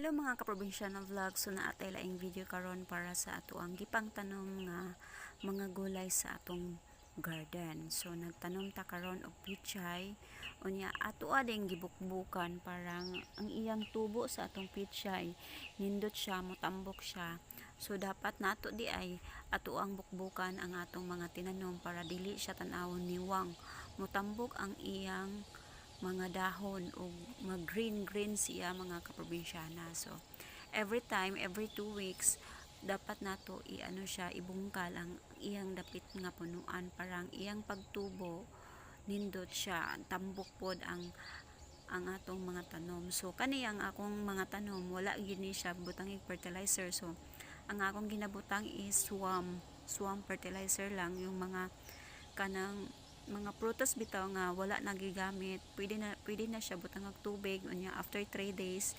Hello mga kaprobinsyano vlog, so naatay laing video karon para sa ato ang gipang tanom nga mga gulay sa atong garden. So nagtanom ta karon og pichay, unya ato ading gibukbukan parang ang iyang tubo sa atong pichay nindot siya, motambok siya. So dapat nato di ay ato ang bukbukan ang atong mga tinanom para dili siya tan-awon niwang. Motambok ang iyang mga dahon o mag green siya mga kaprobinsyana. So every time, every 2 weeks dapat nato iano siya, ibungkal ang iyang dapit nga punuan para ang iyang pagtubo nindot siya, tambok pod ang atong mga tanom. So kani ang akong mga tanom wala gini siya butang fertilizer. So ang akong ginabutang is swamp fertilizer lang, yung mga kanang mga prutas bitaw nga wala nagigamit, pwede na siya butang og tubig unya after 3 days